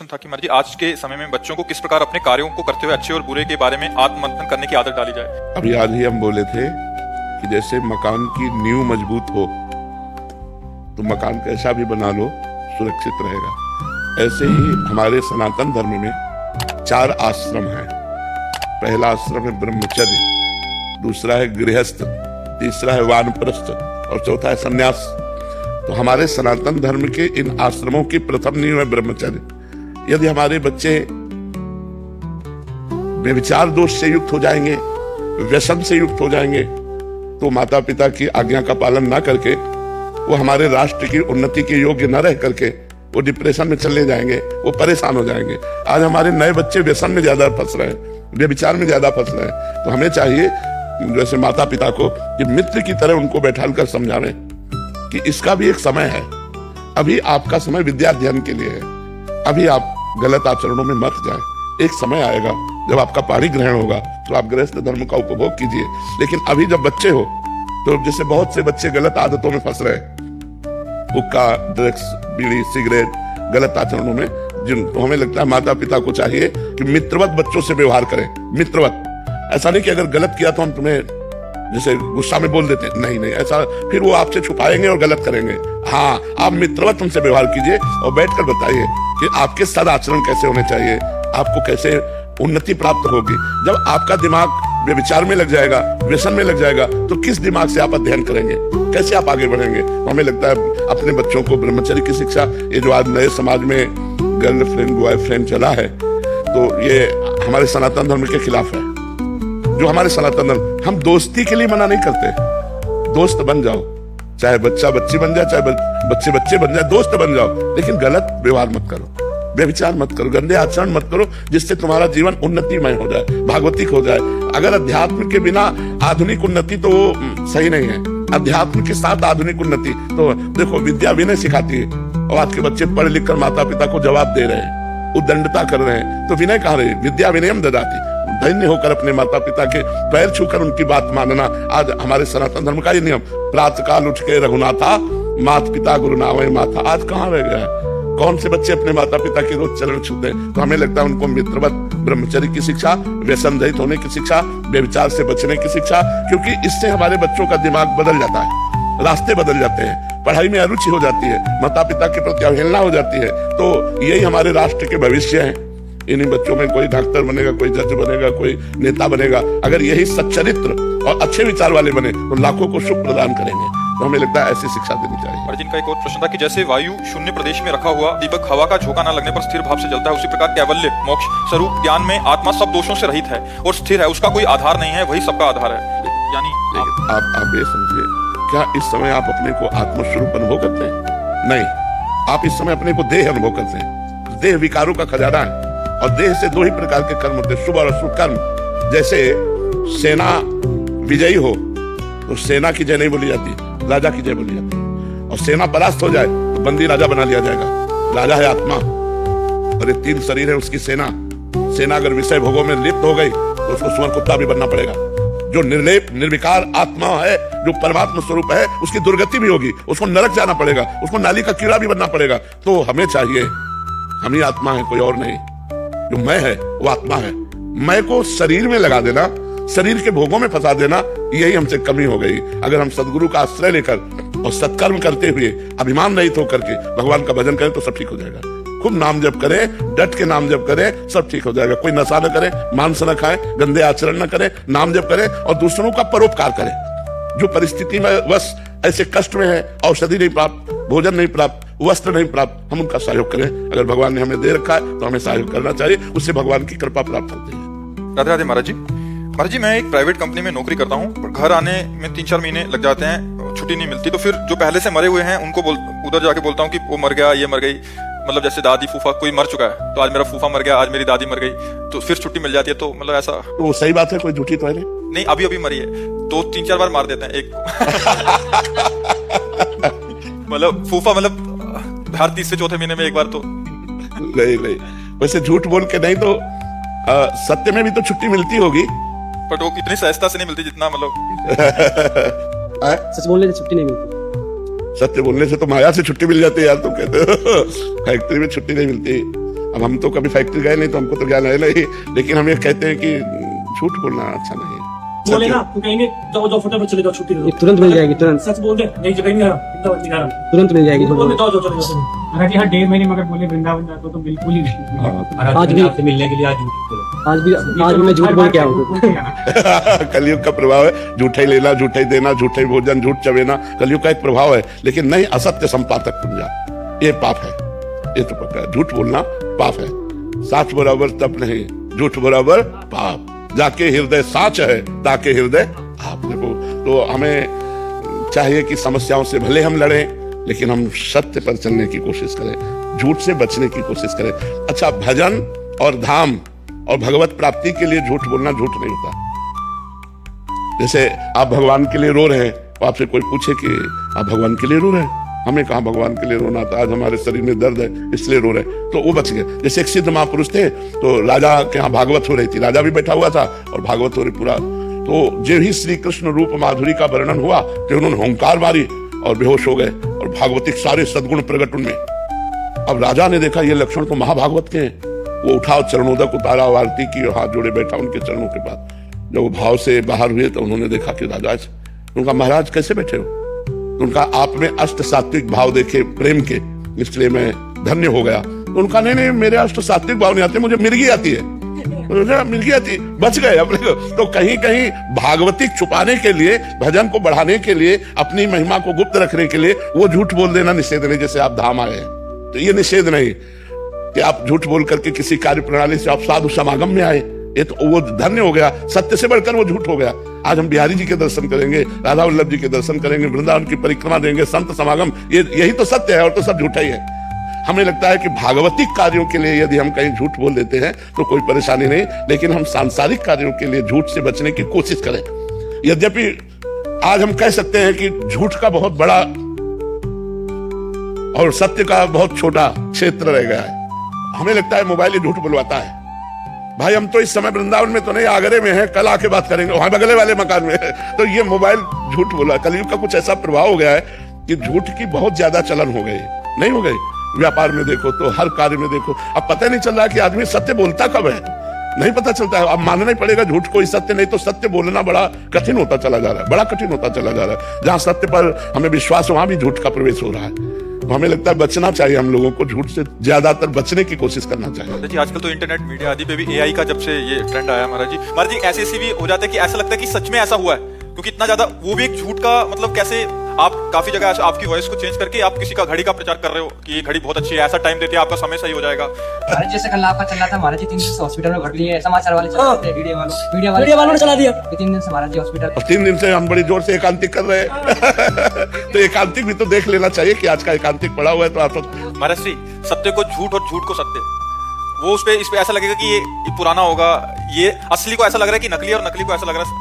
था कि महाराज जी आज के समय में बच्चों को किस प्रकार अपने कार्यों को करते हुए अच्छे और बुरे के बारे में आत्ममंथन करने की आदत डाली जाए। अभी आज ही हम बोले थे कि जैसे मकान की नींव मजबूत हो तो मकान कैसा भी बना लो सुरक्षित रहेगा। ऐसे ही हमारे सनातन धर्म में 4 आश्रम हैं। पहला आश्रम है ब्रह्मचर्य, दूसरा है गृहस्थ, तीसरा है वानप्रस्थ और चौथा है संन्यास। तो हमारे सनातन धर्म के इन आश्रमों की प्रथम नींव है ब्रह्मचर्य। यदि हमारे बच्चे व्यभिचार दोष से युक्त हो जाएंगे, व्यसन से युक्त हो जाएंगे, तो माता पिता की आज्ञा का पालन ना करके वो हमारे राष्ट्र की उन्नति के योग्य न रह करके वो डिप्रेशन में चले जाएंगे, वो परेशान हो जाएंगे। आज हमारे नए बच्चे व्यसन में ज्यादा फंस रहे हैं, व्यभिचार में ज्यादा फंस रहे हैं। तो हमें चाहिए जैसे माता पिता को कि मित्र की तरह उनको बैठाल कर समझावें कि इसका भी एक समय है। अभी आपका समय विद्या अध्ययन के लिए है। अभी आप गलत आचरणों में मत जाएं। एक समय आएगा जब आपका पाणी ग्रहण होगा तो आप गृहस्थ धर्म का उपभोग कीजिए। लेकिन अभी जब बच्चे हो तो जैसे बहुत से बच्चे गलत आदतों में फंस रहे हैं, हुक्का, ड्रग्स, बीड़ी, सिगरेट, गलत आचरणों में, जिनको हमें लगता है माता पिता को चाहिए कि मित्रवत बच्चों से व्यवहार करें। मित्रवत, ऐसा नहीं कि अगर गलत किया तो हम तुम्हें जैसे गुस्सा में बोल देते हैं, नहीं नहीं, ऐसा फिर वो आपसे छुपाएंगे और गलत करेंगे। हाँ, आप मित्रवत उनसे व्यवहार कीजिए और बैठकर बताइए कि आपके सदाचरण कैसे होने चाहिए, आपको कैसे उन्नति प्राप्त होगी। जब आपका दिमाग व्यभिचार में लग जाएगा, व्यसन में लग जाएगा, तो किस दिमाग से आप अध्ययन करेंगे, कैसे आप आगे बढ़ेंगे। तो हमें लगता है अपने बच्चों को ब्रह्मचर्य की शिक्षा, ये जो आज नए समाज में गर्लफ्रेंड बॉयफ्रेंड चला है, तो ये हमारे सनातन धर्म के खिलाफ है। जो हमारे सनातन धर्म, हम दोस्ती के लिए मना नहीं करते, दोस्त बन जाओ, चाहे बच्चा बच्ची बन जाए, चाहे बच्चे बच्चे बन जाए, दोस्त बन जाओ, लेकिन गलत व्यवहार मत करो, व्यभिचार मत करो, गंदे आचरण मत करो, जिससे तुम्हारा जीवन उन्नतिमय हो जाए, भागवतिक हो जाए। अगर अध्यात्म के बिना आधुनिक उन्नति तो सही नहीं है, अध्यात्म के साथ आधुनिक उन्नति। तो देखो, विद्या विनय सिखाती है और आज के बच्चे पढ़ लिख कर माता पिता को जवाब दे रहे हैं, उद्दंडता कर रहे हैं, तो विनय कहाँ रही? विद्या विनयम ददाति। धन्य होकर अपने माता पिता के पैर छूकर उनकी बात मानना आज हमारे सनातन धर्म का ये नियम। प्रातः काल उठ के रघुनाथा, माता पिता गुरु नावे माथा। आज कहाँ रह गया है? कौन से बच्चे अपने माता पिता के रोज चरण छूते हैं? तो हमें लगता है उनको मित्रवत ब्रह्मचर्य की शिक्षा, व्यसन रहित होने की शिक्षा, व्यभिचार से बचने की शिक्षा, क्योंकि इससे हमारे बच्चों का दिमाग बदल जाता है, रास्ते बदल जाते हैं, पढ़ाई में अरुचि हो जाती है, माता पिता के प्रति अवहेलना हो जाती है। तो यही हमारे राष्ट्र के भविष्य है। इन्हीं बच्चों में कोई डॉक्टर बनेगा, कोई जज बनेगा, कोई नेता बनेगा। अगर यही सच्चरित्र और अच्छे विचार वाले बने तो लाखों को सुख प्रदान करेंगे। तो हमें लगता है ऐसी शिक्षा देनी चाहिए। और जिनका एक और प्रश्न था कि जैसे वायु शून्य प्रदेश में रखा हुआ दीपक हवा का झोंका न लगने पर स्थिर भाव से जलता है, उसी प्रकार कैवल्य मोक्ष स्वरूप ज्ञान में आत्मा सब दोषों से रहित है और स्थिर है, उसका कोई आधार नहीं है, वही सबका आधार है। यानी आप ये समझिए, क्या इस समय आप अपने को आत्मस्वरूप अनुभव करते हैं? नहीं, आप इस समय अपने को देह अनुभव करते हैं। देह विकारों का खजाना है और देह से 2 ही प्रकार के कर्म होते हैं, शुभ और अशुभ कर्म। जैसे सेना विजयी हो तो सेना की जय नहीं बोली जाती, राजा की जय बोली जाती है। और सेना परास्त हो जाए तो बंदी राजा बना लिया जाएगा। राजा है आत्मा और ये 3 शरीर है उसकी सेना। सेना अगर विषय भोगों में लिप्त हो गई तो उसको सुअर कुत्ता भी बनना पड़ेगा। जो निर्लेप निर्विकार आत्मा है, जो परमात्मा स्वरूप है, उसकी दुर्गति भी होगी, उसको नरक जाना पड़ेगा, उसको नाली का कीड़ा भी बनना पड़ेगा। तो हमें चाहिए, हम ही आत्मा है, कोई और नहीं। जो मैं है वो आत्मा है। मैं को शरीर में लगा देना, शरीर के भोगों में फंसा देना, यही हमसे कमी हो गई। अगर हम सदगुरु का आश्रय लेकर और सत्कर्म करते हुए अभिमान रहित होकर के भगवान का भजन करें तो सब ठीक हो जाएगा। खूब नाम जप करें, डट के नाम जप करें, सब ठीक हो जाएगा। कोई नशा न करे, मांस न खाए, गंदे आचरण न करे, नाम जप करें और दूसरों का परोपकार करें। जो परिस्थिति में बस ऐसे कष्ट में है, औषधि नहीं प्राप्त, भोजन नहीं प्राप्त, वस्त्र नहीं प्राप्त, हम उनका सहयोग करें। अगर भगवान ने हमें दे रखा है तो हमें सहयोग करना चाहिए, उससे भगवान की कृपा प्राप्त होती है। राधे राधे महाराज जी। महाराज जी, मैं एक प्राइवेट कंपनी में नौकरी करता हूँ, पर घर आने में 3-4 महीने लग जाते हैं, छुट्टी नहीं मिलती। तो फिर जो पहले से मरे हुए हैं उनको उधर जाके बोलता हूँ कि वो मर गया, ये मर गई, मतलब जैसे दादी फूफा कोई मर चुका है, तो आज मेरा फूफा मर गया, आज मेरी दादी मर गई, तो फिर छुट्टी मिल जाती है। तो मतलब ऐसा तो सही बात है, कोई झूठी तो है नहीं, अभी अभी मरी है तो 3-4 बार मार देते हैं एक मतलब फूफा, मतलब हर 3 से 4 महीने में एक बार। तो नहीं, वैसे झूठ बोल के नहीं तो सत्य में भी तो छुट्टी मिलती होगी, पर वो इतनी सहजता से नहीं मिलती जितना मतलब सच बोलने से छुट्टी नहीं मिलती। सत्य बोलने से तो माया से छुट्टी मिल जाती है यार, तुम कहते हो फैक्ट्री में छुट्टी नहीं मिलती। अब हम तो कभी फैक्ट्री गए नहीं तो हमको तो ज्ञान है नहीं, लेकिन हम ये कहते हैं कि झूठ बोलना अच्छा नहीं है। बोले ना तो कहेंगे जाओ जाओ फटाफट चले जाओ, छुट्टी दे दो। ये तुरंत मिल जाएगी, तुरंत सच बोल दे, नहीं जगह नहीं आ रहा, इतना वक्त नहीं आ रहा, तुरंत मिल जाएगी। बोल दे जाओ जाओ चले जाओ। महाराज यहाँ 1.5 महीने मगर बोले वृंदावन जाते तो बिल्कुल ही नहीं। आज भी आपसे मिलने के लिए आज भी मैं झूठ बोल के आऊँ। कलयुग का प्रभाव है, झूठे लेना, झूठे देना, झूठे भोजन, झूठ चबेना, कलयुग का एक प्रभाव है। लेकिन नहीं, असत्य संपादक बन जा, ये पाप है, ये तो पक्का है। झूठ बोलना पाप है। साच बराबर तप नहीं, झूठ बराबर पाप। जाके हृदय साच है, ताके हृदय आप। देखो, तो हमें चाहिए कि समस्याओं से भले हम लड़ें, लेकिन हम सत्य पर चलने की कोशिश करें, झूठ से बचने की कोशिश करें। अच्छा, भजन और धाम और भगवत प्राप्ति के लिए झूठ बोलना झूठ नहीं होता। जैसे आप भगवान के लिए रो रहे हैं, तो आपसे कोई पूछे कि आप भगवान के लिए रो रहे हैं, हमें कहा भगवान के लिए रोना था, आज हमारे शरीर में दर्द है इसलिए रो रहे, तो वो बच गए। जैसे एक सिद्ध महापुरुष थे, तो राजा के यहाँ भागवत हो रही थी, राजा भी बैठा हुआ था और भागवत हो रही पूरा। तो जो ही श्री कृष्ण रूप माधुरी का वर्णन हुआ, तो उन्होंने होंकार मारी और बेहोश हो गए, और भागवतिक सारे सद्गुण प्रकट उनमें। अब राजा ने देखा ये लक्षण तो महाभागवत के हैं, वो उठा और चरणोदक उतारा, आरती की और हाथ जोड़े बैठा उनके चरणों के पास। जब वो भाव से बाहर हुए तो उन्होंने देखा कि राजा, उनका महाराज कैसे बैठे हो? उनका आप में अष्ट सात्विक भाव देखे प्रेम के, इसलिए मैं धन्य हो गया। उनका नहीं, मेरे अष्ट सात्विक भाव नहीं आते, मुझे मिर्गी आती है, मुझे मिर्गी आती। बच गए अपने को। तो कहीं कहीं भागवतिक छुपाने के लिए, भजन को बढ़ाने के लिए, अपनी महिमा को गुप्त रखने के लिए वो झूठ बोल देना निषेध नहीं। जैसे आप धाम आए हैं तो ये निषेध नहीं कि आप झूठ बोल करके किसी कार्य प्रणाली से आप साधु समागम में आए, ये तो वो धन्य हो गया। सत्य से बढ़कर वो झूठ हो गया। आज हम बिहारी जी के दर्शन करेंगे, राधा वल्लभ जी के दर्शन करेंगे, वृंदावन की परिक्रमा देंगे, संत समागम, यही तो सत्य है, और तो सब झूठा ही है। हमें लगता है कि भागवतिक कार्यों के लिए यदि हम कहीं झूठ बोल देते हैं तो कोई परेशानी नहीं, लेकिन हम सांसारिक कार्यों के लिए झूठ से बचने की कोशिश करें। यद्यपि आज हम कह सकते हैं कि झूठ का बहुत बड़ा और सत्य का बहुत छोटा क्षेत्र रह गया है। हमें लगता है मोबाइल ही झूठ बुलवाता है। भाई, हम तो इस समय वृंदावन में तो नहीं, आगरे में है, कल आके बात करेंगे, वहां बगले वाले मकान में है। तो ये मोबाइल झूठ बोला। कलयुग का कुछ ऐसा प्रभाव हो गया है कि झूठ की बहुत ज्यादा चलन हो गई, नहीं हो गई? व्यापार में देखो तो हर कार्य में देखो, अब पता नहीं चल रहा कि आदमी सत्य बोलता कब है, नहीं पता चलता है। अब मानना ही पड़ेगा झूठ कोई सत्य नहीं, तो सत्य बोलना बड़ा कठिन होता चला जा रहा है, बड़ा कठिन होता चला जा रहा है। जहां सत्य पर हमें विश्वास, वहां भी झूठ का प्रवेश हो रहा है। तो हमें लगता है बचना चाहिए, हम लोगों को झूठ से ज्यादातर बचने की कोशिश करना चाहिए। जी, आजकल तो इंटरनेट मीडिया आदि पे भी एआई का जब से ये ट्रेंड आया महाराज जी ऐसे ऐसे भी हो जाता है कि ऐसा लगता है कि सच में ऐसा हुआ है, क्योंकि इतना ज्यादा वो भी एक झूठ का मतलब, कैसे आप काफी जगह आपकी वॉइस को चेंज करके आप किसी का घड़ी का प्रचार कर रहे हो कि ये घड़ी बहुत अच्छी है, ऐसा टाइम देती है, आपका समय सही हो जाएगा। महाराज जैसे कल आपका चल रहा था, महाराज जी 3 दिन से हॉस्पिटल में भर्ती है, समाचार वाले चल रहे थे, मीडिया वालों ने चला दिया। 3 दिन से महाराज जी हॉस्पिटल, और 3 दिन से हम बड़ी जोर से एकांतिक कर रहे हैं। तो एकांतिक भी तो देख लेना चाहिए कि आज का एकांतिक पड़ा हुआ है। तो आप महाराज जी, सत्य को झूठ और झूठ को सत्य, वो इस पे ऐसा लगेगा कि ये पुराना होगा, ये असली को ऐसा लग रहा है कि नकली, और नकली को ऐसा लग रहा है